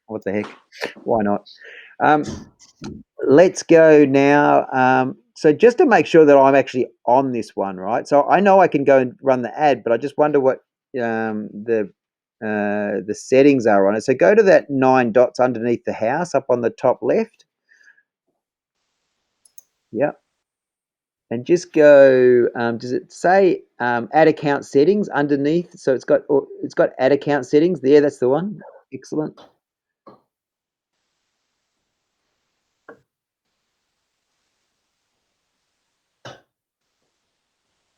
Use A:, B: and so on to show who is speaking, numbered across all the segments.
A: What the heck? Why not? Let's go now. So just to make sure that I'm actually on this one, right? So I know I can go and run the ad, but I just wonder what the settings are on it. So go to that 9 dots underneath the house up on the top left. Yep. And just go. Does it say ad account settings underneath? So it's got ad account settings there. That's the one. Excellent.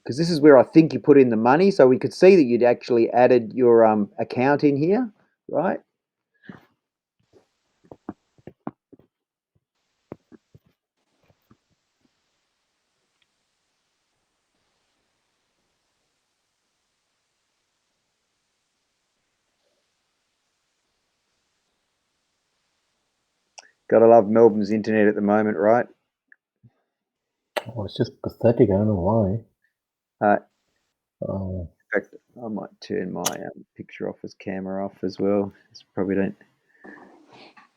A: Because this is where I think you put in the money, so we could see that you'd actually added your account in here, right? Gotta love Melbourne's internet at the moment, right?
B: Oh, it's just pathetic. I don't know why.
A: In fact, I might turn my picture off as camera off as well. It's probably don't.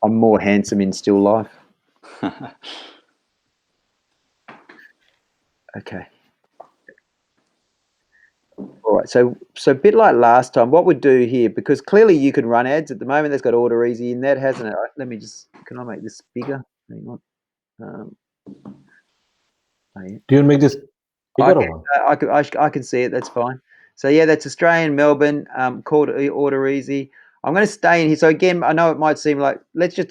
A: I'm more handsome in still life. Okay. All right. So a bit like last time, what we'd do here, because clearly you can run ads at the moment. That's got Orderezy in that, hasn't it? Let me just. Can I make this bigger? Hang on.
B: Do you make this bigger or what?
A: I can see it. That's fine. So yeah, that's Australian Melbourne, called Orderezy. I'm going to stay in here. So again, I know it might seem like let's just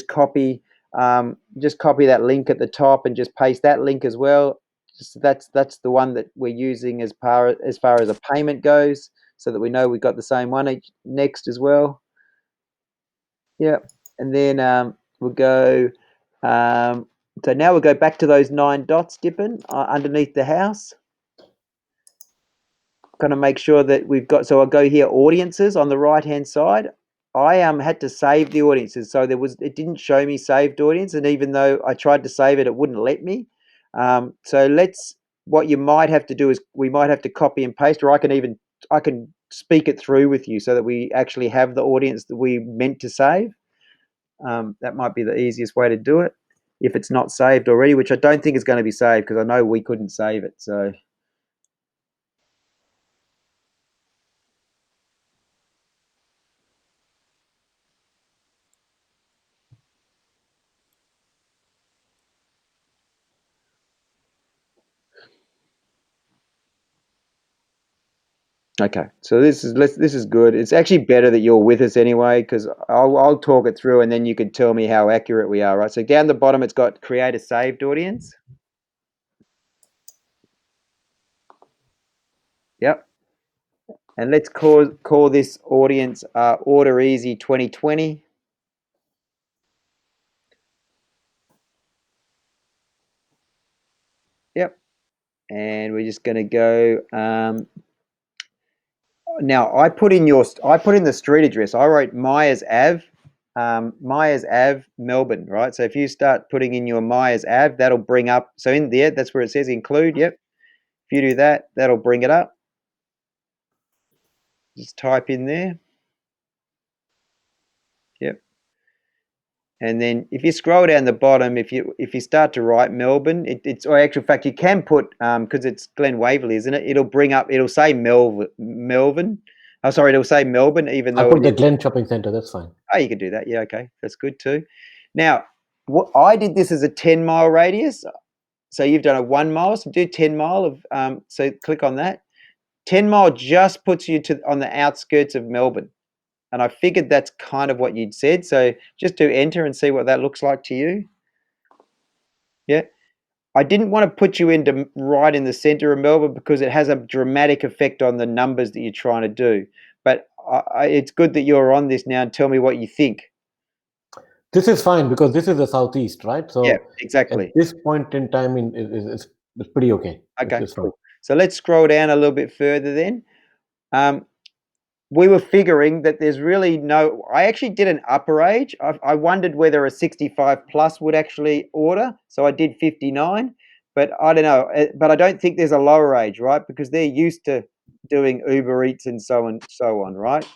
A: copy that link at the top and just paste that link as well. That's the one that we're using as far as a payment goes, so that we know we've got the same one next as well. Yeah, and then we'll go. So now we'll go back to those 9 dots, Dipen, underneath the house. Going to make sure that we've got. So I'll go here, audiences on the right hand side. I had to save the audiences, so it didn't show me saved audience, and even though I tried to save it, it wouldn't let me. So what you might have to do is we might have to copy and paste, or I can speak it through with you so that we actually have the audience that we meant to save. That might be the easiest way to do it if it's not saved already, which I don't think is going to be saved because I know we couldn't save it. So okay, so this is good. It's actually better that you're with us anyway, because I'll talk it through and then you can tell me how accurate we are, right? So down the bottom, it's got create a saved audience. Yep. And let's call this audience Orderezy 2020. Yep. And we're just going to go. Now I put in the street address. I wrote Myers Ave. Myers Ave, Melbourne, right? So if you start putting in your Myers Ave, that'll bring up. So in there, that's where it says include. Yep. If you do that, that'll bring it up. Just type in there. Yep. And then if you scroll down the bottom, if you start to write Melbourne, or actual fact you can put because it's Glen Waverley, isn't it? It'll say Melbourne. Oh, sorry, it'll say Melbourne, even though
B: I'll put the Glen Shopping Centre. That's fine.
A: Oh, you can do that. Yeah, okay, that's good too. Now, what I did this as a 10-mile radius. So you've done a 1 mile. So do 10 mile of. So click on that. 10 mile just puts you on the outskirts of Melbourne. And I figured that's kind of what you'd said. So just do enter and see what that looks like to you. Yeah. I didn't want to put you into right in the center of Melbourne because it has a dramatic effect on the numbers that you're trying to do. But it's good that you're on this now and tell me what you think.
B: This is fine because this is the southeast, right? So
A: Yeah, exactly.
B: At this point in time, it's pretty okay.
A: Okay, cool. So let's scroll down a little bit further then. We were figuring that there's really no. I actually did an upper age. I wondered whether a 65 plus would actually order, so I did 59. But I don't know. But I don't think there's a lower age, right? Because they're used to doing Uber Eats and so on, right?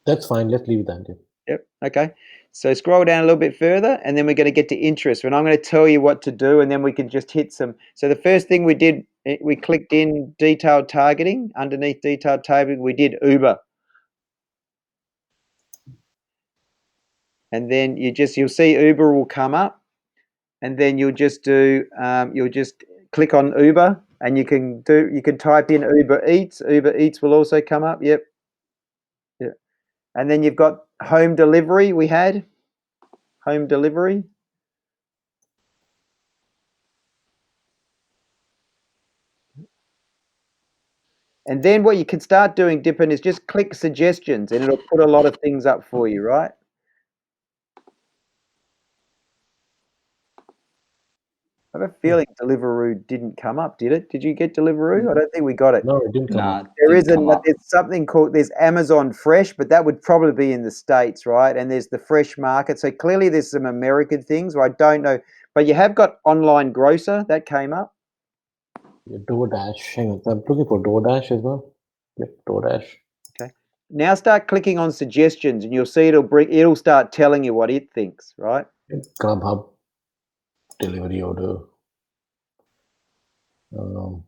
B: That's fine. Let's leave that. Yeah.
A: Yep. Okay. So scroll down a little bit further, and then we're going to get to interest. And I'm going to tell you what to do, and then we can just hit some. So the first thing we did, we clicked in detailed targeting. Underneath detailed targeting, we did Uber, and then you'll see Uber will come up, and then you'll just click on Uber, and you can type in Uber Eats. Uber Eats will also come up. Yep. Yeah. And then you've got home delivery. We had home delivery. And then what you can start doing, Dipen, is just click suggestions and it'll put a lot of things up for you, right? I have a feeling Deliveroo didn't come up, did it? Did you get Deliveroo? I don't think we got it.
B: No, it didn't come
C: Nah,
B: up.
A: There
C: didn't
A: isn't,
C: come
A: but
C: up.
A: there's something called, there's Amazon Fresh, but that would probably be in the States, right? And there's the Fresh Market. So clearly there's some American things where I don't know, but you have got Online Grocer, that came up.
B: Yeah, DoorDash. Hang on. I'm looking for DoorDash as well. Yep, DoorDash.
A: Okay. Now start clicking on suggestions and you'll see it'll start telling you what it thinks, right?
B: Grubhub delivery order. Um,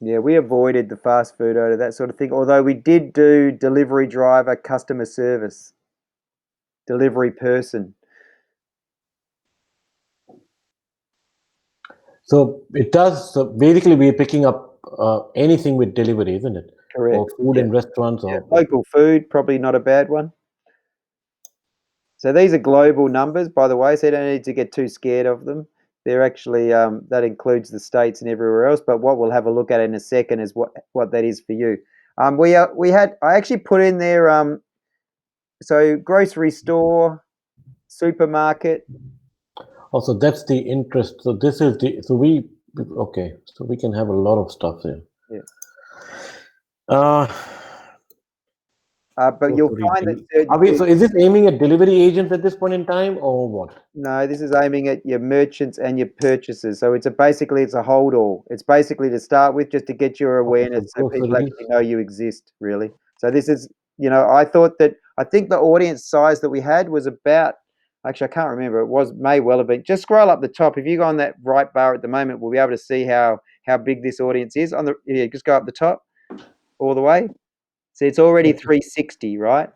A: Yeah, we avoided the fast food order, that sort of thing. Although we did do delivery driver, customer service, delivery person.
B: so it does. So basically, we're picking up anything with delivery, isn't it?
A: Correct.
B: Or food
A: Yeah.
B: in restaurants,
A: Yeah.
B: or
A: Local food, probably not a bad one. So these are global numbers, by the way, so you don't need to get too scared of them. They're actually that includes the States and everywhere else. But what we'll have a look at in a second is what that is for you. I actually put in there so grocery store, supermarket.
B: also that's the interest. So this is the. So we okay. So we can have a lot of stuff here.
A: Yeah.
B: Uh,
A: But you'll find that
B: are we? So is this aiming at delivery agents at this point in time, or what?
A: no, this is aiming at your merchants and your purchasers. So basically it's a hold all. It's basically to start with just to get your
B: Okay, so
A: awareness so people
B: groceries.
A: actually know you exist, really. So this is, I think the audience size that we had was about, actually I can't remember, may well have been. Just scroll up the top. If you go on that right bar at the moment, we'll be able to see how big this audience is. Just go up the top all the way. See, it's already 360, right?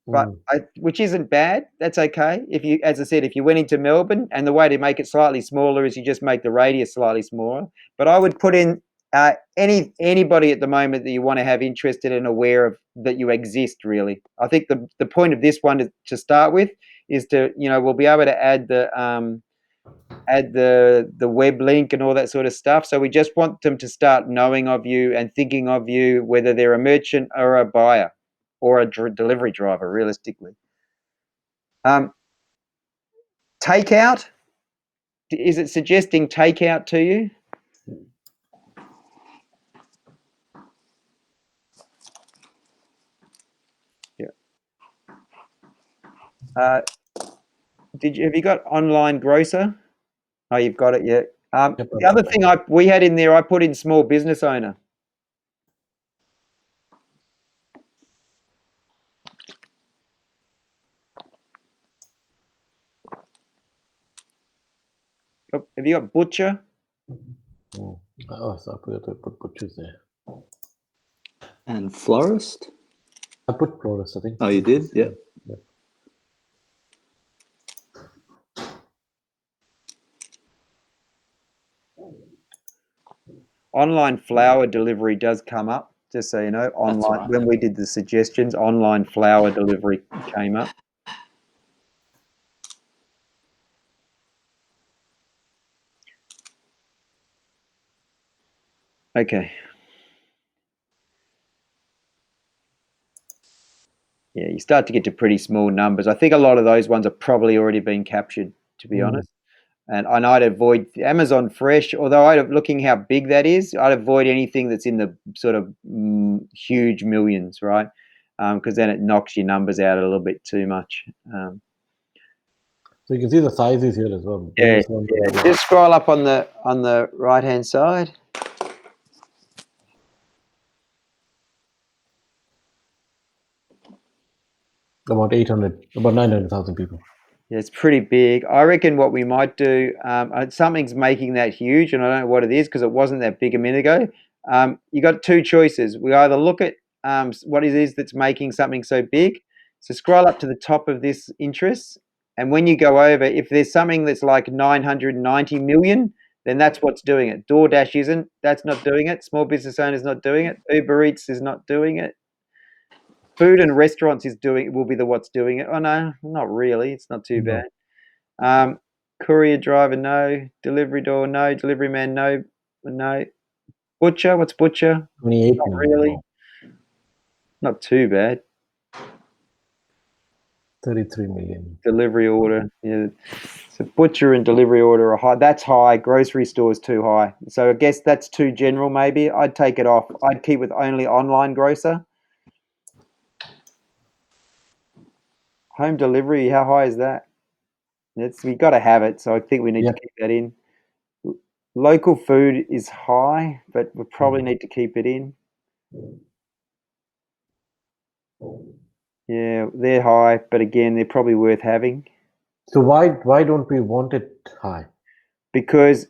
A: But
B: Mm.
A: which isn't bad. That's okay. As I said, if you went into Melbourne, and the way to make it slightly smaller is you just make the radius slightly smaller. But I would put in anybody at the moment that you want to have interested and aware of that you exist. Really, I think the point of this one to start with is we'll be able to add the web link and all that sort of stuff. So we just want them to start knowing of you and thinking of you, whether they're a merchant or a buyer or a delivery driver, realistically. Takeout, is it suggesting takeout to you? Yeah. Have you got online grocer? Oh, you've got it. Yeah.
B: Yep,
A: The other thing we had in there, I put in small business owner. Have you got butcher?
B: Oh, so I forgot to put butchers there.
C: And florist?
B: I put florist, I think.
C: Oh, you did? Yeah.
B: Yeah.
A: Online flower delivery does come up, just so you know.
C: That's
A: Online,
C: right.
A: when we did the suggestions, online flower delivery came up. Okay. Yeah, you start to get to pretty small numbers. I think a lot of those ones are probably already been captured, to be honest. And I'd avoid Amazon Fresh, although looking how big that is, I'd avoid anything that's in the sort of huge millions, right? Because then it knocks your numbers out a little bit too much.
B: So you can see the sizes here as well.
A: Yeah,
B: Biggest one.
A: yeah. Just scroll up on the right hand side.
B: About 900,000 people.
A: Yeah, it's pretty big. I reckon what we might do, something's making that huge, and I don't know what it is because it wasn't that big a minute ago. You got two choices. We either look at what it is that's making something so big. So scroll up to the top of this interest, and when you go over, if there's something that's like 990 million, then that's what's doing it. DoorDash isn't. That's not doing it. Small business owners not doing it. Uber Eats is not doing it. Food and restaurants will be the what's doing it. Oh no, not really. It's not too
B: No.
A: bad. Courier driver, no. Delivery door, no. Delivery man, no. No. Butcher, what's butcher?
B: 28
A: Not
B: million.
A: really.
B: Wow.
A: Not too bad.
B: 33 million.
A: Delivery order, yeah. So butcher and delivery order are high. That's high. Grocery store is too high. So I guess that's too general. Maybe I'd take it off. I'd keep with only online grocer. Home delivery, how high is that? We got to have it. So I think we need to
B: Yep.
A: keep that in. Local food is high, but we probably need to keep it in. Yeah, they're high, but again, they're probably worth having
B: So why don't we want it high?
A: because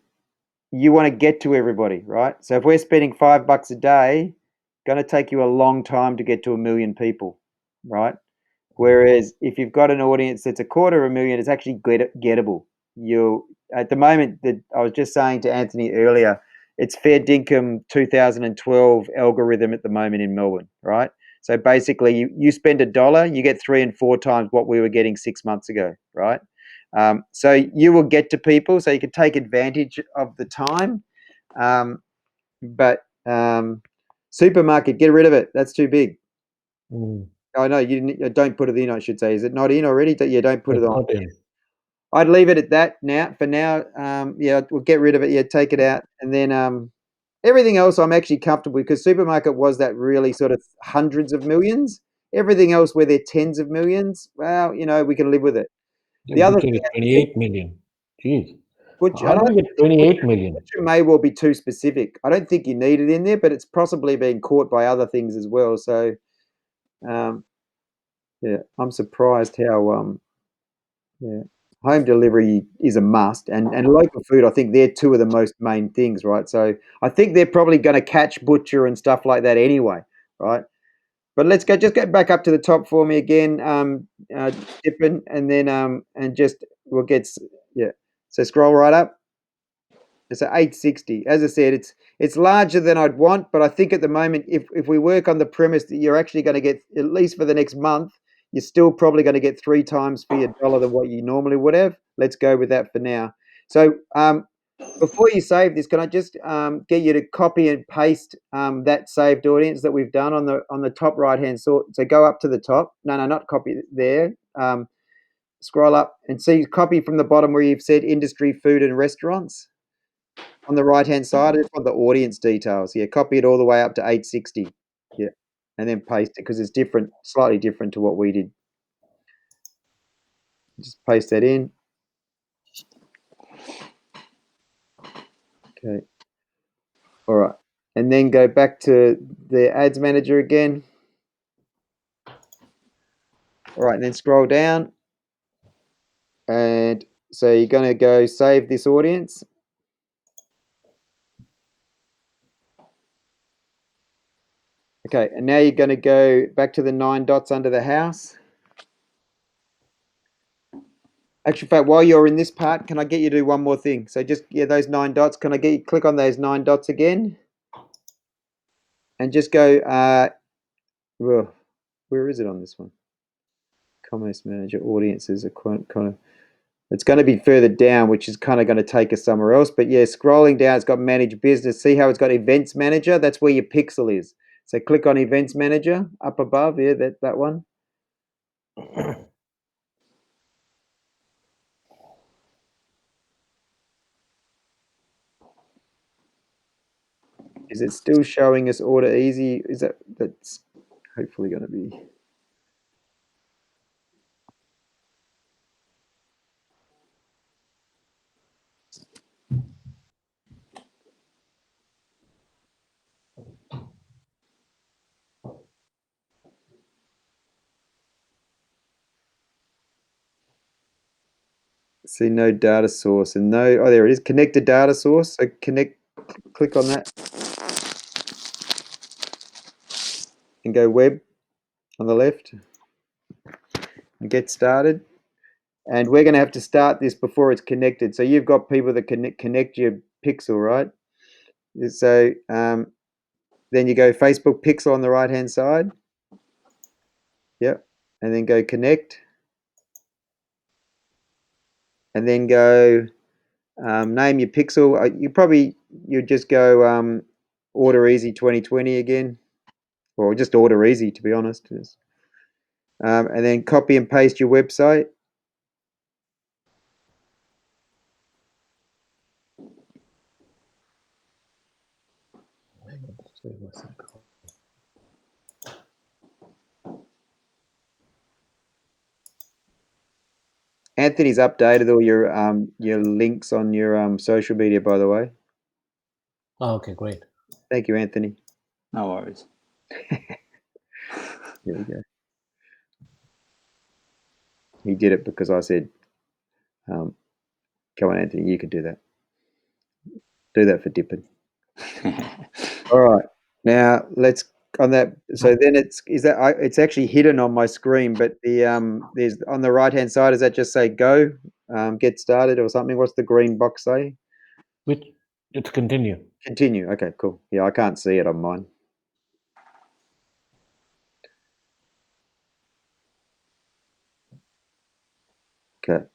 A: you want to get to everybody, right? So if we're spending $5 a day, going to take you a long time to get to 1 million people, right? Whereas if you've got an audience that's 250,000, it's actually gettable. You at the moment that I was just saying to Anthony earlier, it's fair dinkum 2012 algorithm at the moment in Melbourne, right? So basically, you spend $1, you get 3 and 4 times what we were getting 6 months ago, right? So you will get to people, so you can take advantage of the time. But supermarket, get rid of it. That's too big.
B: Mm.
A: Oh no, you didn't, don't put it in. I should say, is it not in already? Yeah, don't put it
B: It's
A: on.
B: not in.
A: I'd leave it at that now. For now, yeah, we'll get rid of it. Yeah, take it out, and then everything else I'm actually comfortable with because supermarket was that really sort of hundreds of millions. Everything else where they're tens of millions, well, we can live with it.
B: Yeah,
A: The other
B: butcher
A: thing,
B: is 28 million. Jeez.
A: butcher, I
B: How do
A: don't
B: we get 28 million?
A: butcher may well be too specific. I don't think you need it in there, but it's possibly being caught by other things as well. So, yeah, I'm surprised how yeah. Home delivery is a must, and local food. I think they're two of the most main things, right? So I think they're probably going to catch butcher and stuff like that anyway, right? But let's just get back up to the top for me again, Dipen, and then and just we'll get yeah. So scroll right up. It's at 860. As I said, it's larger than I'd want, but I think at the moment, if we work on the premise that you're actually going to get, at least for the next month, you're still probably going to get 3 times for your dollar than what you normally would have. Let's go with that for now. So before you save this, can I just get you to copy and paste that saved audience that we've done on the top right hand side? So go up to the top. No, not copy there. Scroll up and see copy from the bottom where you've said industry, food, and restaurants. On the right-hand side, I just want the audience details. Yeah, copy it all the way up to 860. Yeah, and then paste it because it's different, slightly different to what we did. Just paste that in. Okay. All right. And then go back to the ads manager again. All right, and then scroll down. And so you're going to go save this audience. Okay, and now you're going to go back to the 9 dots under the house. Actually, in fact, while you're in this part, can I get you to do one more thing? So just, yeah, those 9 dots. Can I get you to click on those 9 dots again? And just go, well, where is it on this one? Commerce Manager, audiences, kind of, it's going to be further down, which is kind of going to take us somewhere else. But yeah, scrolling down, it's got Manage Business. See how it's got Events Manager? That's where your pixel is. So click on Events Manager up above. Yeah, that one. Is it still showing us Orderezy? That's hopefully going to be. See no data source and no, oh, there it is, connect to data source. So click on that and go web on the left and get started. And we're going to have to start this before it's connected. So you've got people that connect your pixel, right? So then you go Facebook pixel on the right hand side. Yep. And then go connect. And then go name your pixel. You just go Orderezy 2020 again, or just Orderezy, to be honest. And then copy and paste your website. Anthony's updated all your links on your social media, by the way.
B: Oh, okay, great.
A: Thank you, Anthony.
C: No worries.
A: Here we go. He did it because I said, "Come on, Anthony, you could do that. Do that for Dipen." All right. Now let's on that. So then it's actually hidden on my screen, but there's on the right hand side. Does that just say go, get started or something? What's the green box say?
B: Which it's continue.
A: Continue. Okay, cool. Yeah, I can't see it on mine. Okay.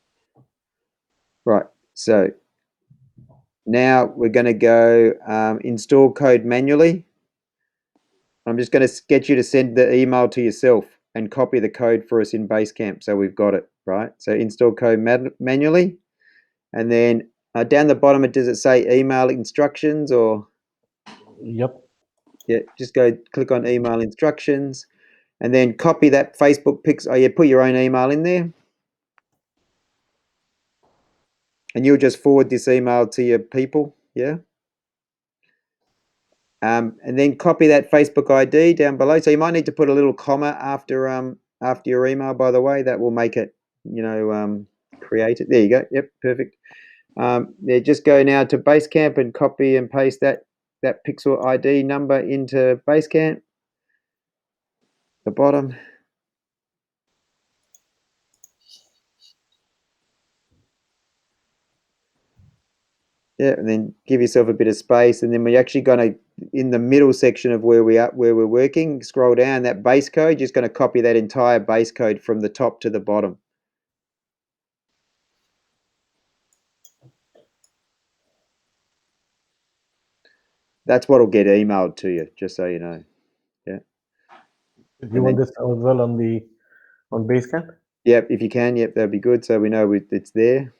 A: Right. So now we're going to go install code manually. I'm just going to get you to send the email to yourself and copy the code for us in Basecamp so we've got it, right? So install code manually. And then down the bottom, does it say email instructions or?
B: Yep.
A: Yeah, just go click on email instructions and then copy that Facebook pixel. Oh, yeah, put your own email in there. And you'll just forward this email to your people, yeah? And then copy that Facebook ID down below. So you might need to put a little comma after your email, by the way. That will make it, create it. There you go. Yep, perfect. Just go now to Basecamp and copy and paste that pixel ID number into Basecamp. The bottom. Yeah, and then give yourself a bit of space, and then we're actually going to, in the middle section of where we're working, scroll down that base code. Just going to copy that entire base code from the top to the bottom. That's what'll get emailed to you, just so you know. Yeah.
B: You want this as well on Basecamp?
A: Yep, if you can, yep, that'd be good. So we know it's there.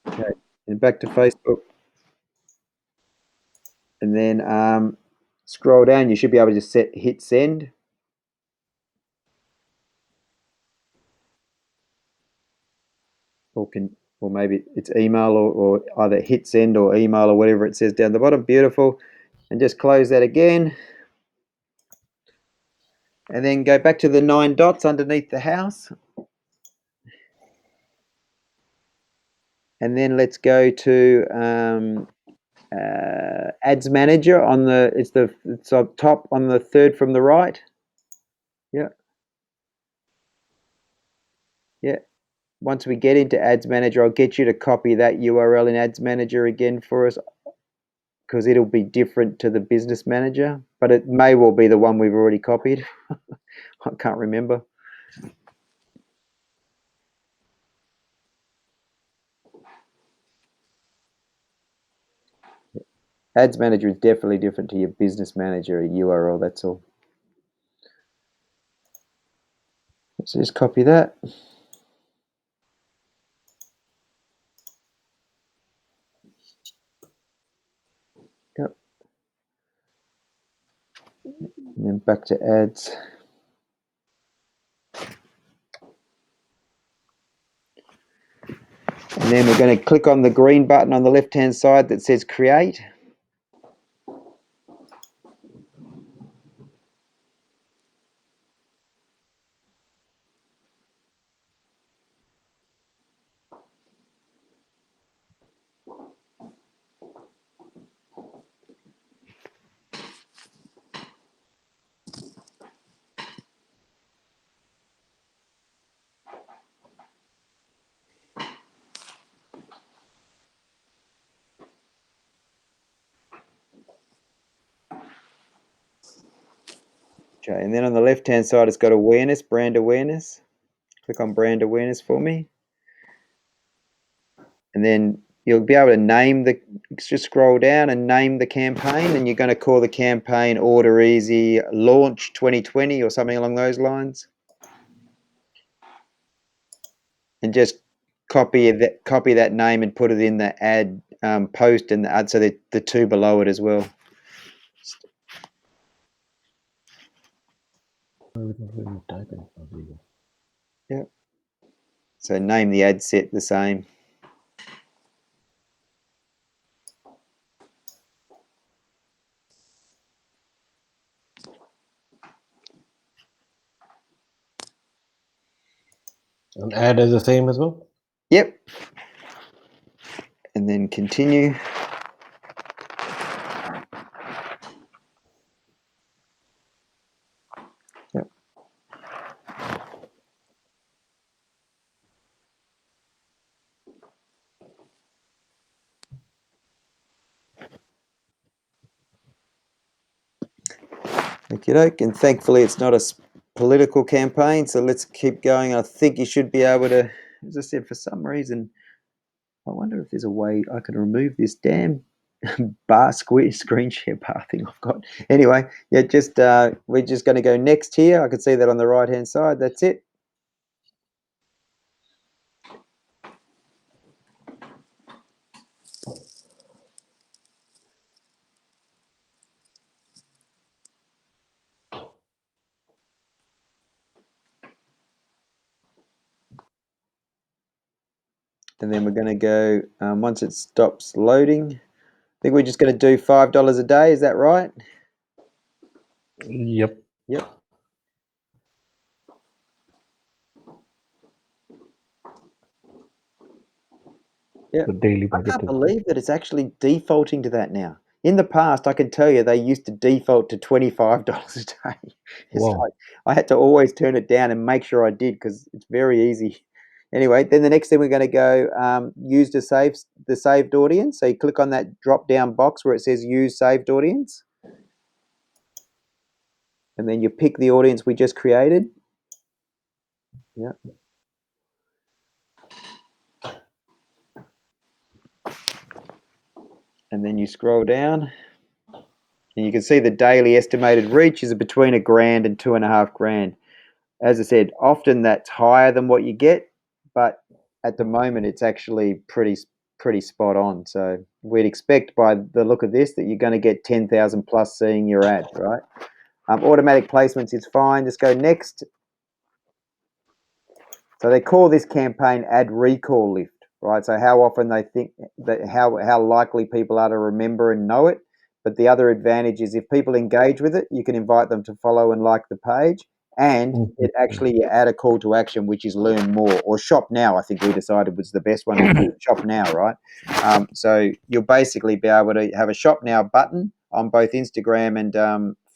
A: Okay, and back to Facebook. And then scroll down. You should be able to just hit send. Or maybe it's email or either hit send or email or whatever it says down the bottom. Beautiful. And just close that again. And then go back to the 9 dots underneath the house. And then let's go to Ads Manager it's up top on the third from the right. Yeah. Yeah. Once we get into Ads Manager, I'll get you to copy that URL in Ads Manager again for us because it'll be different to the Business Manager, but it may well be the one we've already copied. I can't remember. Ads Manager is definitely different to your Business Manager URL, that's all. So just copy that. Yep. And then back to ads. And then we're going to click on the green button on the left-hand side that says create. Okay, and then on the left-hand side, it's got awareness, brand awareness. Click on brand awareness for me. And then you'll be able to name just scroll down and name the campaign, and you're going to call the campaign Orderezy Launch 2020 or something along those lines. And just copy that name and put it in the ad post and the ad, so the two below it as well. Yeah. So name the ad set the same.
B: And ad is the same as well?
A: Yep. And then continue. Yep. Okey-doke, and thankfully it's not a political campaign, so let's keep going. I think you should be able to, as I said, for some reason, I wonder if there's a way I can remove this damn screen share bar thing I've got. Anyway, yeah, we're just going to go next here. I can see that on the right-hand side. That's it. And then we're going to go, once it stops loading, I think we're just going to do $5 a day. Is that right?
B: Yep.
A: Yep. Yeah.
B: The daily
A: I
B: budget.
A: can't believe that it's actually defaulting to that now. In the past, I can tell you they used to default to $25 a day. It's
B: Wow.
A: like I had to always turn it down and make sure I did, because it's very easy. Anyway, then the next thing we're going to go use the saved audience. So you click on that drop down box where it says use saved audience, and then you pick the audience we just created. Yeah. And then you scroll down, and you can see the daily estimated reach is between $1,000 and $2,500. As I said, often that's higher than what you get, but at the moment it's actually pretty spot on. So we'd expect by the look of this that you're going to get 10,000 plus seeing your ad, right? Automatic placements is fine. Just go next. So they call this campaign ad recall lift, right? So how often they think that how likely people are to remember and know it. But the other advantage is if people engage with it, you can invite them to follow and like the page. And it actually add a call to action, which is learn more, or shop now. I think we decided was the best one. Shop now, right? So you'll basically be able to have a shop now button on both Instagram and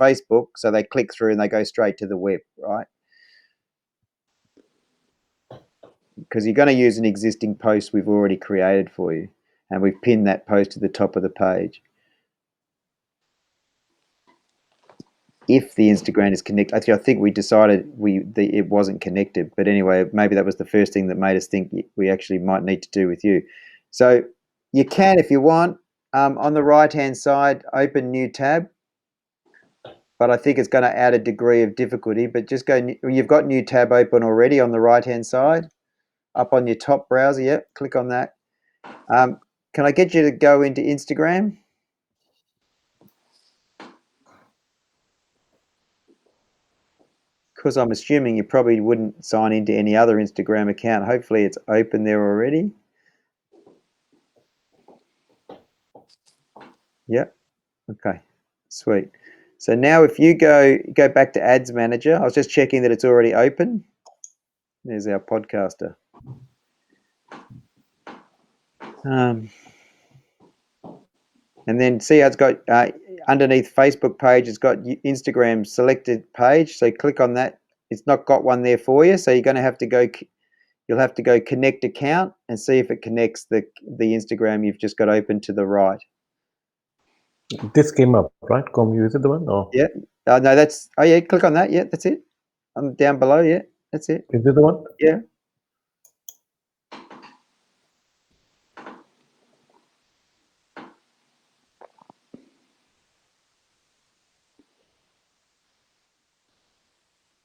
A: Facebook. So they click through and they go straight to the web, right? Because you're going to use an existing post we've already created for you, and we've pinned that post to the top of the page. If the Instagram is connected, actually, I think we decided it wasn't connected, but anyway, maybe that was the first thing that made us think we actually might need to do with you. So you can, if you want, on the right-hand side, open new tab, but I think it's going to add a degree of difficulty. But just go, you've got new tab open already on the right-hand side, up on your top browser. Yep, click on that. Can I get you to go into Instagram? Because I'm assuming you probably wouldn't sign into any other Instagram account. Hopefully it's open there already. Yep. Okay. Sweet. So now if you go back to Ads Manager, I was just checking that it's already open. There's our podcaster. And then see how it's got underneath Facebook page, it's got Instagram selected page. So click on that. It's not got one there for you. So you're going to have to go, you'll have to go connect account and see if it connects the Instagram you've just got open to the right.
B: This came up, right? Com, is it the one? Or?
A: Yeah. No, that's, oh yeah, click on that. Yeah, that's it. Down below. Yeah, that's it.
B: Is it the one?
A: Yeah.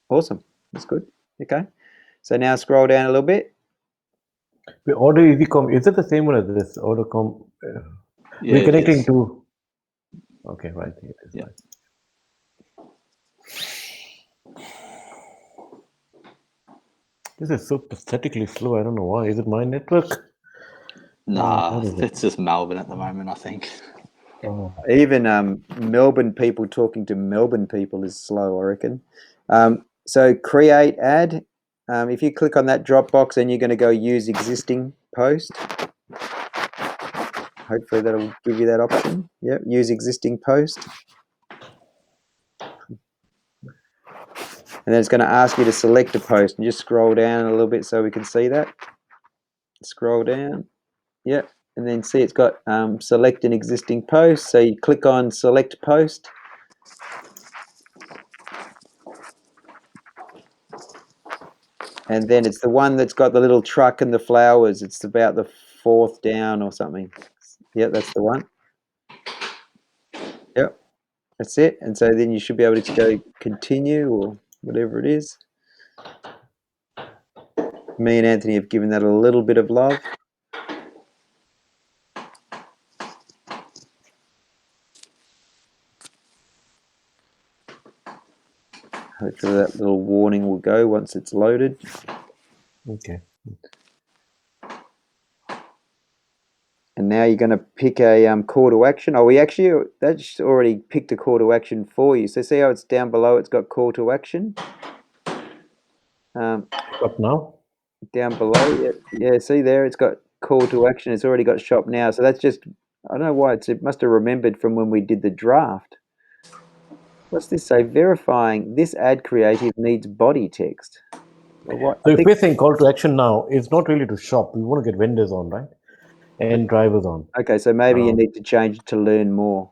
A: Awesome. That's good. Okay. So now scroll down a little bit.
B: The Orderezy, is it the same one as this? Order.com.
C: Yeah,
B: We're
C: it
B: connecting
C: is.
B: to. Okay, right. It is,
C: Yeah.
B: right. This is so pathetically slow. I don't know why. Is it my network?
C: Nah,
B: what is it?
C: it's just Melbourne at the moment, I think.
B: Oh,
A: Even Melbourne people talking to Melbourne people is slow, I reckon. So create ad. If you click on that drop box, then you're going to go use existing post. Hopefully that'll give you that option. Yep, use existing post. And then it's going to ask you to select a post, and just scroll down a little bit so we can see that. Scroll down. Yep. And then see it's got select an existing post. So you click on select post. And then it's the one that's got the little truck and the flowers. It's about the fourth down or something. Yep, that's the one. Yep, that's it. And so then you should be able to go continue or whatever it is. Me and Anthony have given that a little bit of love. Hopefully that little warning will go once it's loaded.
B: okay.
A: And now you're going to pick a call to action. Oh, that's already picked a call to action for you. So see how it's down below, it's got call to action.
B: Up now?
A: Down below, yeah, see there, it's got call to action. It's already got shop now. So that's just, I don't know why, it must have remembered from when we did the draft. What's this say? Verifying this ad creative needs body text. Well, what?
B: So if we're saying call to action now, it's not really to shop. We want to get vendors on, right? And drivers on.
A: Okay, so maybe you need to change it to learn more.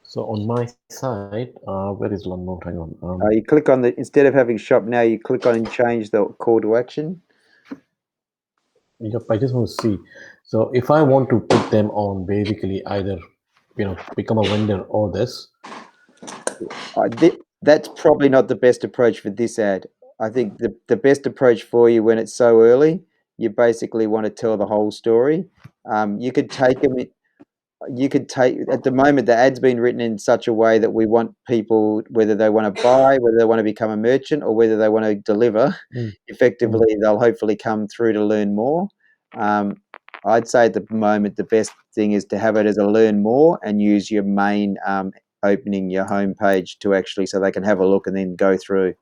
B: So on my side, where is learn more? Hang on.
A: You click on instead of having shop now, you click on and change the call to action.
B: Yep, I just want to see. So if I want to put them on basically either, become a vendor or this.
A: That's probably not the best approach for this ad. I think the best approach for you when it's so early, you basically want to tell the whole story. You could take them. You could take at the moment the ad's been written in such a way that we want people, whether they want to buy, whether they want to become a merchant, or whether they want to deliver, effectively they'll hopefully come through to learn more. I'd say at the moment the best thing is to have it as a learn more and use your main opening, your home page, to actually so they can have a look and then go through.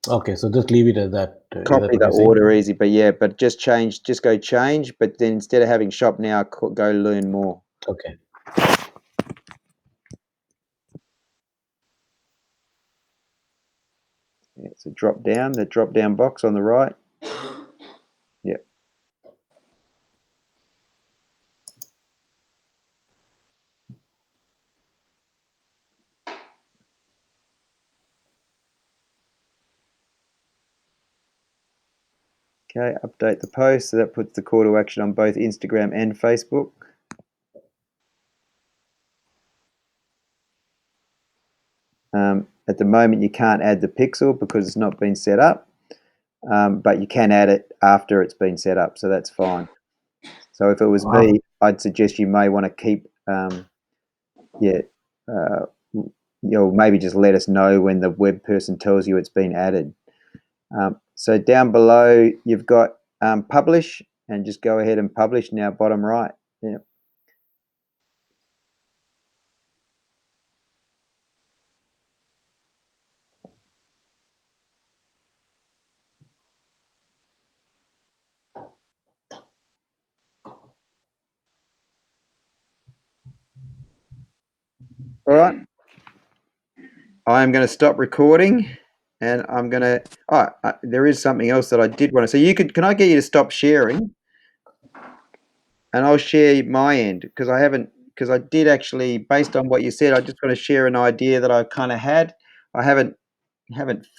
B: Okay, so just leave it as that.
A: Copy the Orderezy, but just go change, but then instead of having shop now, go learn more.
B: Okay.
A: Yeah, so the drop down box on the right. Yeah. Okay, update the post. So that puts the call to action on both Instagram and Facebook. At the moment, you can't add the pixel because it's not been set up, but you can add it after it's been set up, so that's fine. So if it was me, I'd suggest you may want to keep, maybe just let us know when the web person tells you it's been added. So down below, you've got publish, and just go ahead and publish now, bottom right. Yeah. All right. I'm going to stop recording, and I'm going to. There is something else that I did want to. So can I get you to stop sharing, and I'll share my end because I haven't. because I did actually, based on what you said, I just want to share an idea that I kind of had. I haven't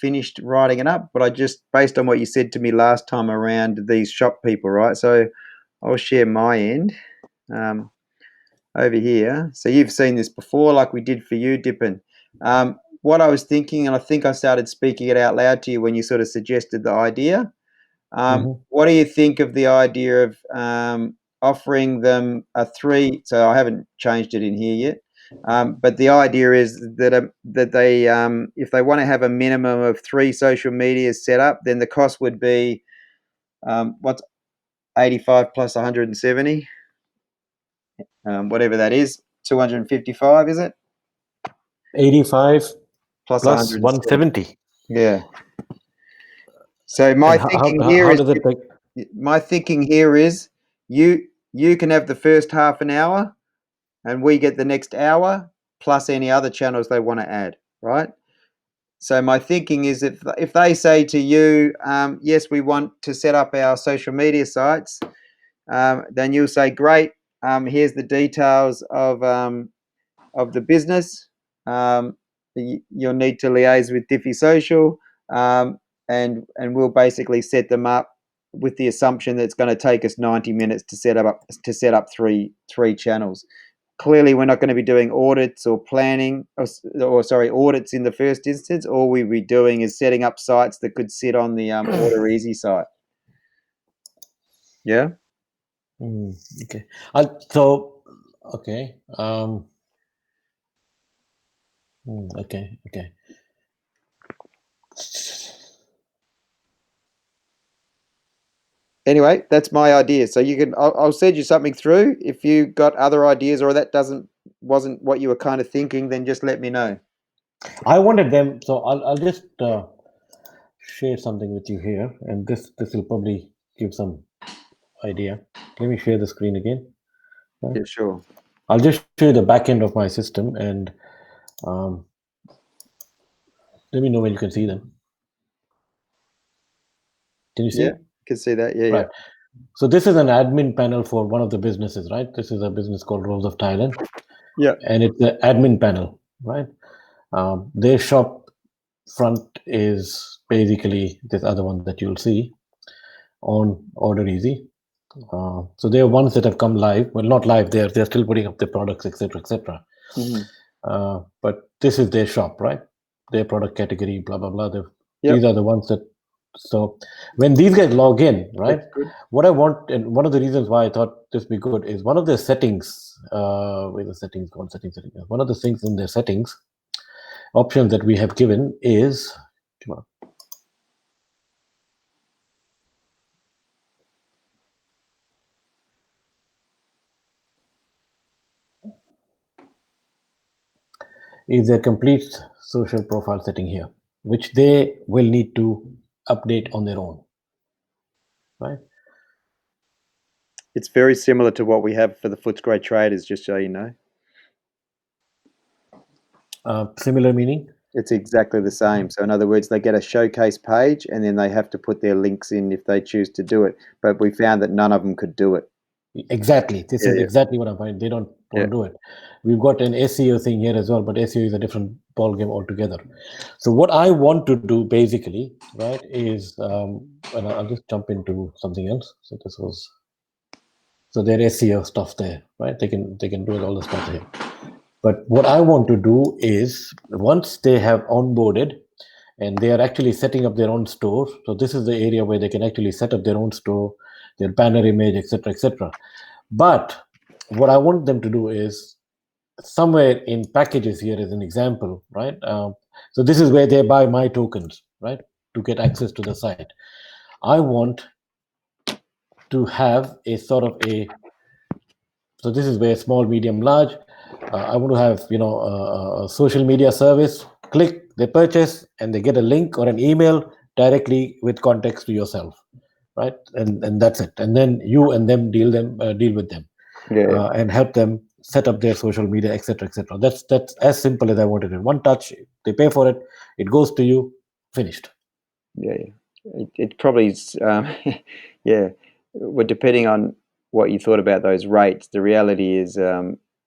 A: finished writing it up, but I just, based on what you said to me last time around these shop people, right? So I'll share my end over here. So you've seen this before, like we did for you, Dipen. What I was thinking, and I think I started speaking it out loud to you when you sort of suggested the idea. What do you think of the idea of offering them a 3? So I haven't changed it in here yet, but the idea is that they, if they want to have a minimum of 3 social medias set up, then the cost would be what's 85 plus 170, whatever that is, 255, is it?
B: 85
A: Plus
B: plus
A: 170.
B: 170.
A: Yeah. So
B: And how does it take?
A: my thinking here is you can have the first half an hour and we get the next hour plus any other channels they want to add, right? So my thinking is if they say to you, yes, we want to set up our social media sites, then you'll say, great, here's the details of the business. You'll need to liaise with Diffie Social, and we'll basically set them up with the assumption that it's going to take us 90 minutes to set up three channels. Clearly, we're not going to be doing audits or planning, audits in the first instance. All we'll be doing is setting up sites that could sit on the Orderezy site. Yeah.
B: Okay. So, okay. Okay. Okay.
A: Anyway, that's my idea. So you can, I'll send you something through. If you got other ideas or that wasn't what you were kind of thinking, then just let me know.
B: I wanted them, so I'll just share something with you here, and this will probably give some idea. Let me share the screen again. Right?
A: Yeah, sure.
B: I'll just show you the back end of my system, and let me know when you can see them. Can you see?
A: Yeah, can see that. Yeah,
B: right. So this is an admin panel for one of the businesses, right? This is a business called Rose of Thailand.
A: yeah.
B: And it's the admin panel, right? Their shop front is basically this other one that you'll see on Orderezy. So they are ones that have come live. Well, not live. They're still putting up their products, etc., etc. But this is their shop, right? Their product category, blah blah blah. These are the ones that. So when these guys log in, right?
A: That's good.
B: What I want, and one of the reasons why I thought this would be good is one of the settings. Where the settings gone? Settings. One of the things in their settings options that we have given is. Come on. Is a complete social profile setting here, which they will need to update on their own, right?
A: It's very similar to what we have for the Footscray traders, just so you know.
B: Similar meaning?
A: It's exactly the same. So in other words, they get a showcase page and then they have to put their links in if they choose to do it. But we found that none of them could do it.
B: Exactly. This is exactly what I'm finding. They don't want to do it. We've got an SEO thing here as well, but SEO is a different ballgame altogether. So what I want to do basically, right, is, and I'll just jump into something else. So this was, so their SEO stuff there, right? They can do it all the stuff here. But what I want to do is once they have onboarded and they are actually setting up their own store. So this is the area where they can actually set up their own store, their banner image, etc., etc. But what I want them to do is somewhere in packages here as an example, right? So this is where they buy my tokens, right? To get access to the site. I want to have a sort of a, so this is where small, medium, large. I want to have, a social media service. Click, they purchase, and they get a link or an email directly with context to yourself, right? And that's it. And then you and them deal with them, and help them set up their social media, etc., etc. That's as simple as I wanted it. One touch, they pay for it, it goes to you, finished.
A: Yeah. It probably is. Yeah. Well, depending on what you thought about those rates, the reality is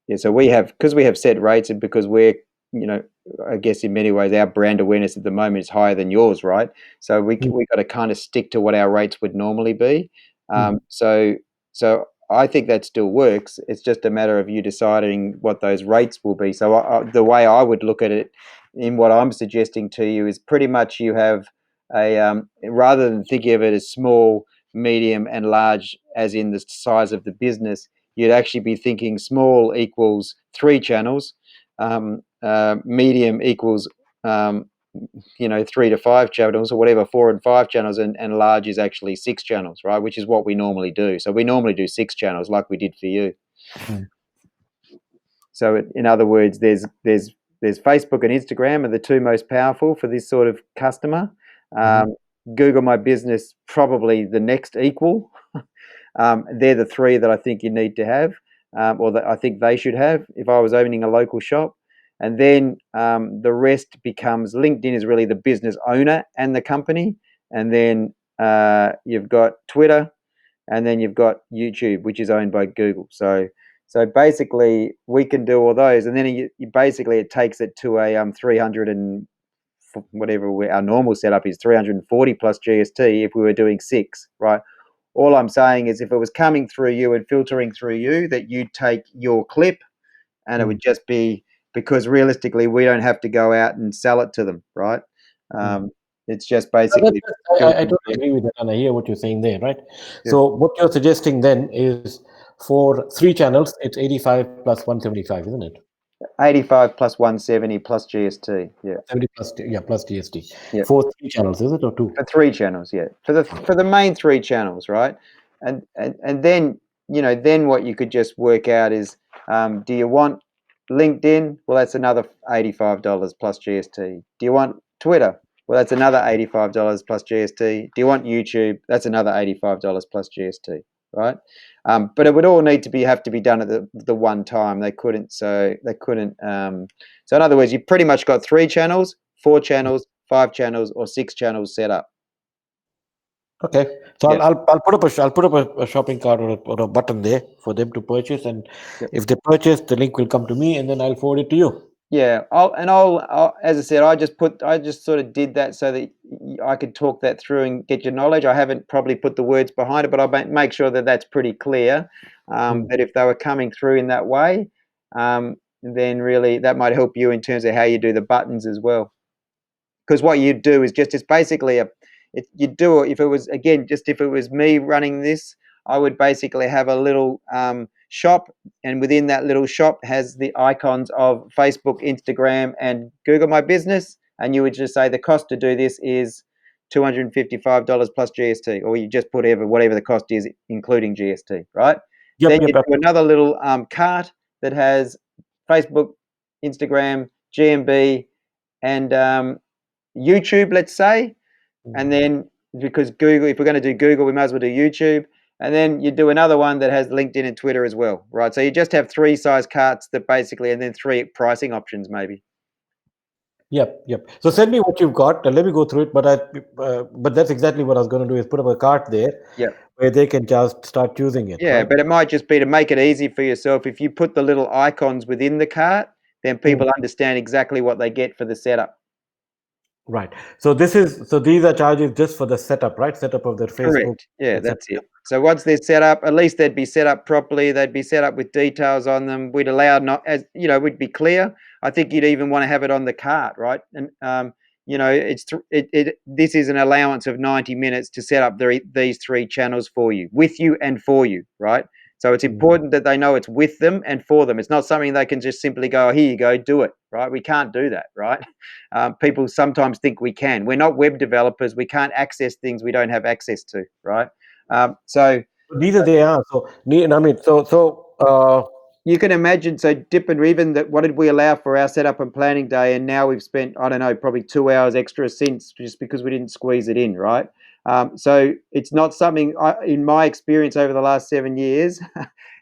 A: Yeah, so because we have set rates, and because we're, I guess in many ways our brand awareness at the moment is higher than yours, right? So we got to kind of stick to what our rates would normally be. So I think that still works. It's just a matter of you deciding what those rates will be. So the way I would look at it, in what I'm suggesting to you, is pretty much you have rather than thinking of it as small, medium, and large, as in the size of the business, you'd actually be thinking small equals 3 channels, medium equals 3 to 5 channels, or whatever, 4 and 5 channels, and large is actually 6 channels, right? Which is what we normally do. So we normally do 6 channels, like we did for you. So in other words, there's Facebook and Instagram are the two most powerful for this sort of customer. Google My Business, probably the next equal. They're the 3 that I think you need to have, or that I think they should have if I was opening a local shop. And then the rest becomes, LinkedIn is really the business owner and the company. And then you've got Twitter, and then you've got YouTube, which is owned by Google. So basically we can do all those, and then you basically it takes it to a 300 and whatever our normal setup is, 340 plus GST if we were doing 6, right? All I'm saying is if it was coming through you and filtering through you, that you'd take your clip, and it would just be, because realistically we don't have to go out and sell it to them, right? It's just basically.
B: I totally agree with that, and I hear what you're saying there, right?
A: Yeah.
B: So what you're suggesting then is for 3 channels, it's 85 plus 175, isn't it?
A: 85 plus 170 plus GST. Yeah.
B: 70 plus, plus GST.
A: Yeah.
B: For 3 channels, is it, or 2?
A: For 3 channels, yeah. For the main 3 channels, right? And then, then what you could just work out is, do you want LinkedIn? Well, that's another $85 plus GST. Do you want Twitter? Well, that's another $85 plus GST. Do you want YouTube? That's another $85 plus GST, right? But it would all need to have to be done at the one time. They couldn't. So in other words, you pretty much got 3 channels, 4 channels, 5 channels, or 6 channels set up.
B: Okay, so I'll put up a shopping cart or a button there for them to purchase, and if they purchase, the link will come to me, and then I'll forward it to you.
A: Yeah, I'll as I said, I just sort of did that so that I could talk that through and get your knowledge. I haven't probably put the words behind it, but I'll make sure that that's pretty clear. That if they were coming through in that way, then really that might help you in terms of how you do the buttons as well. Because what you do is it's basically if it was me running this, I would basically have a little shop, and within that little shop has the icons of Facebook, Instagram, and Google My Business, and you would just say the cost to do this is $255 plus GST, or you just put whatever the cost is, including GST, right? Then you do another little cart that has Facebook, Instagram, GMB, and YouTube, let's say. And then, because Google, if we're going to do Google, we might as well do YouTube. And then you do another one that has LinkedIn and Twitter as well, right? So you just have 3 size carts that basically, and then 3 pricing options maybe.
B: Yep. So send me what you've got. Let me go through it. But that's exactly what I was going to do, is put up a cart there, where they can just start choosing it.
A: Yeah,
B: right?
A: but it might just be to make it easy for yourself. If you put the little icons within the cart, then people understand exactly what they get for the setup.
B: Right. So these are charges just for the setup, right? Setup of their Facebook.
A: Correct. Yeah, that's it. So once they're set up, at least they'd be set up properly. They'd be set up with details on them. We'd allow we'd be clear. I think you'd even want to have it on the cart, right? And this is an allowance of 90 minutes to set up these 3 channels for you, with you and for you, right? So it's important that they know it's with them and for them. It's not something they can just simply go, oh, here you go, do it, right? We can't do that, right? People sometimes think we can. We're not web developers. We can't access things we don't have access to, right? So
B: these are they are. So I mean,
A: you can imagine. So Dipen, even that, what did we allow for our setup and planning day? And now we've spent, I don't know, probably 2 hours extra since, just because we didn't squeeze it in, right? So it's not something, in my experience over the last 7 years,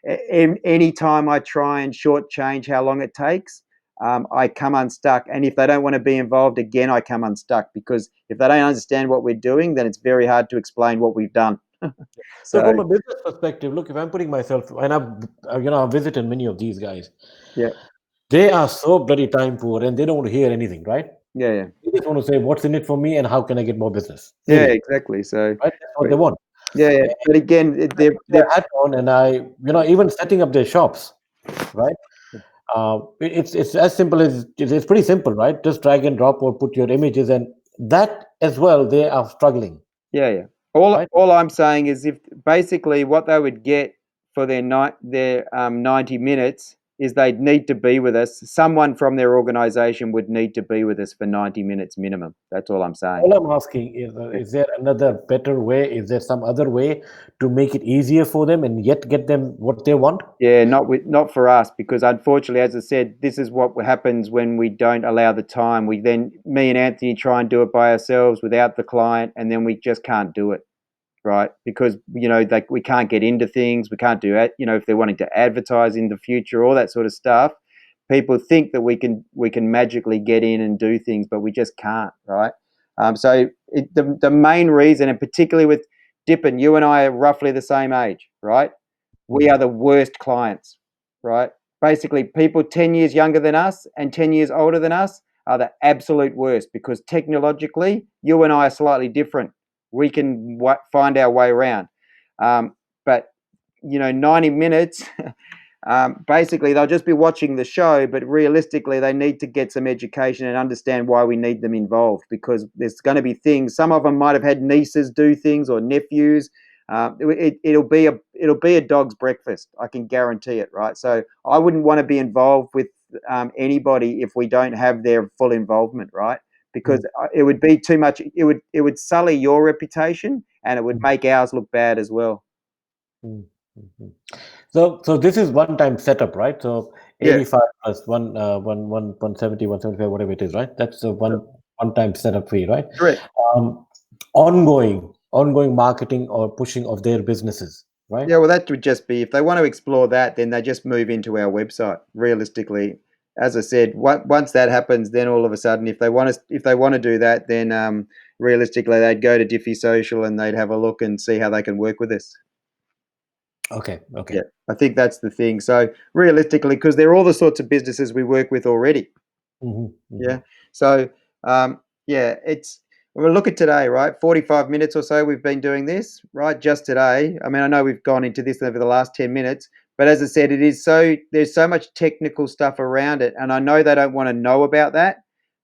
A: any time I try and shortchange how long it takes, I come unstuck. And if they don't want to be involved again, I come unstuck, because if they don't understand what we're doing, then it's very hard to explain what we've done.
B: So
A: So
B: from a business perspective, look, if I'm putting myself, and I've visited many of these guys,
A: yeah,
B: they are so bloody time poor and they don't want to hear anything, right?
A: yeah,
B: They just want to say, what's in it for me and how can I get more business?
A: yeah,
B: Period.
A: exactly. So,
B: Right? That's what
A: but,
B: they want.
A: yeah. But again,
B: I put their hat on and even setting up their shops, right? It's as simple as it's pretty simple, right? Just drag and drop or put your images, and that as well they are struggling,
A: yeah.
B: right?
A: All I'm saying is, if basically what they would get for their 90 minutes is they'd need to be with us. Someone from their organisation would need to be with us for 90 minutes minimum. That's all I'm saying.
B: All I'm asking is there another better way? Is there some other way to make it easier for them and yet get them what they want?
A: Yeah, not for us, because unfortunately, as I said, this is what happens when we don't allow the time. Me and Anthony try and do it by ourselves without the client, and then we just can't do it, right? Because like we can't get into things, we can't do it. If they're wanting to advertise in the future, all that sort of stuff, people think that we can magically get in and do things, but we just can't, right? The main reason, and particularly with Dipen, you and I are roughly the same age, right? We are the worst clients, right? Basically, people 10 years younger than us and 10 years older than us are the absolute worst, because technologically, you and I are slightly different. We can find our way around. But 90 minutes, basically, they'll just be watching the show, but realistically, they need to get some education and understand why we need them involved, because there's going to be things. Some of them might have had nieces do things or nephews. It'll be a dog's breakfast. I can guarantee it, right? So I wouldn't want to be involved with anybody if we don't have their full involvement, right? Because it would be too much. It would sully your reputation, and it would make ours look bad as well.
B: Mm, mhm. So this is one-time setup, right? So
A: Yeah,
B: 85 plus 170, 175, whatever it is, right? That's a one-time setup fee, right?
A: correct.
B: Um, ongoing marketing or pushing of their businesses, right?
A: Yeah, well, that would just be, if they want to explore that, then they just move into our website. Realistically, as I said, once that happens, then all of a sudden, if they want to do that, then realistically, they'd go to Diffie Social and they'd have a look and see how they can work with us.
B: Okay.
A: Yeah, I think that's the thing. So realistically, because they're all the sorts of businesses we work with already. Yeah. So, yeah, we'll look at today, right? 45 minutes or so we've been doing this, right? Just today. I mean, I know we've gone into this over the last 10 minutes, but as I said, there's so much technical stuff around it. And I know they don't want to know about that.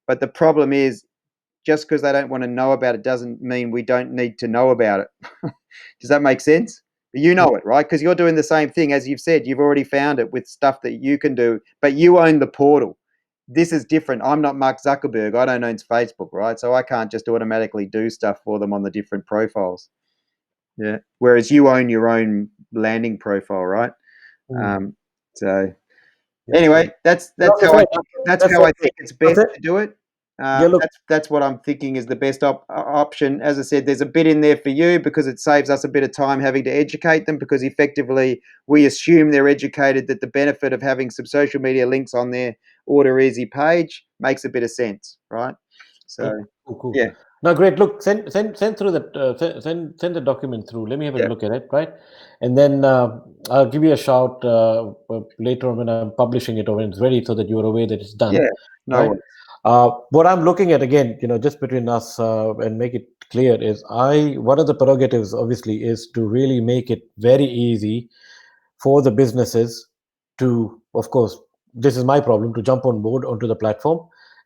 A: But the problem is, just because they don't want to know about it doesn't mean we don't need to know about it. Does that make sense? You know it, right? Because you're doing the same thing. As you've said, you've already found it with stuff that you can do, but you own the portal. This is different. I'm not Mark Zuckerberg. I don't own Facebook, right? So I can't just automatically do stuff for them on the different profiles. Yeah. Whereas you own your own landing profile, right? So anyway, that's how I think it's best to do it. That's what I'm thinking is the best option. As I said, there's a bit in there for you because it saves us a bit of time having to educate them, because effectively we assume they're educated that the benefit of having some social media links on their Orderezy page makes a bit of sense, right? So
B: cool.
A: yeah.
B: Now, great. Look, send through that. Send the document through. Let me have a look at it, right? And then I'll give you a shout later on when I'm publishing it or when it's ready, so that you're aware that it's done.
A: Yeah. No
B: right? What I'm looking at, again, just between us and make it clear, is one of the prerogatives, obviously, is to really make it very easy for the businesses to, of course, this is my problem, to jump on board onto the platform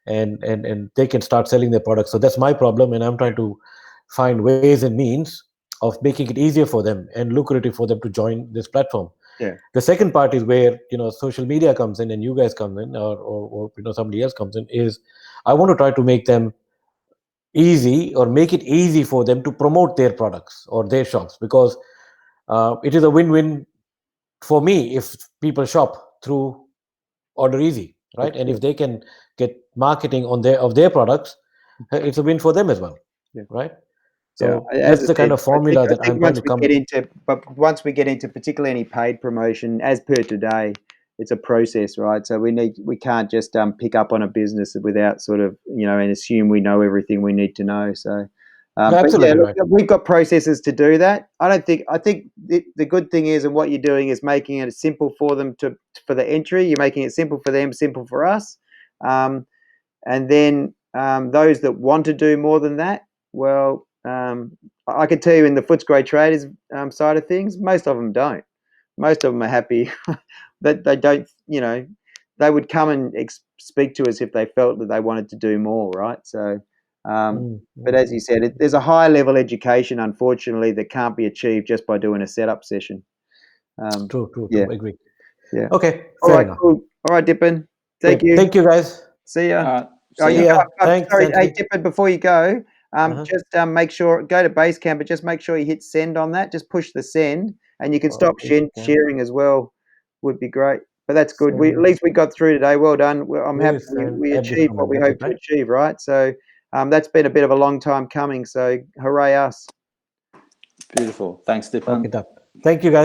B: and they can start selling their products. So that's my problem, and I'm trying to find ways and means of making it easier for them and lucrative for them to join this platform.
A: Yeah.
B: The second part is where social media comes in and you guys come in, or somebody else comes in, is I want to try to make them easy, or make it easy for them to promote their products or their shops, because it is a win-win for me if people shop through Orderezy, right? And if they can get marketing of their products, it's a win for them as well, right? So
A: as
B: that's
A: I
B: the kind
A: said,
B: of formula that I'm trying to come.
A: once we get into particularly any paid promotion, as per today, it's a process, right? So we can't just pick up on a business without sort of and assume we know everything we need to know. So But yeah,
B: absolutely
A: look,
B: right.
A: we've got processes to do that. I think the good thing is, and what you're doing is making it simple for them for the entry. You're making it simple for them, simple for us. And then those that want to do more than that, well, I can tell you in the Footscray Traders side of things, most of them don't. Most of them are happy that they don't, they would come and speak to us if they felt that they wanted to do more, right? So, but as you said, there's a high level education, unfortunately, that can't be achieved just by doing a setup session.
B: True.
A: Yeah.
B: Agree.
A: Yeah.
B: Okay.
A: All
B: Fair
A: right.
B: enough.
A: Cool. All right, Dipen. Thank you.
B: Thank you, guys.
A: See ya. Oh,
C: See
A: you
C: ya.
A: go.
B: Thanks,
A: Sorry, hey,
B: Anthony.
A: Dipen, before you go,
B: Uh-huh.
A: just make sure, go to Basecamp, but just make sure you hit send on that. Just push the send, and you can stop sharing as well. Would be great. But that's good. At least we got through today. Well done. I'm happy we achieved what we hoped to achieve, right? So that's been a bit of a long time coming. So hooray us.
C: Beautiful. Thanks, Dipen.
B: Okay, done. Thank you, guys.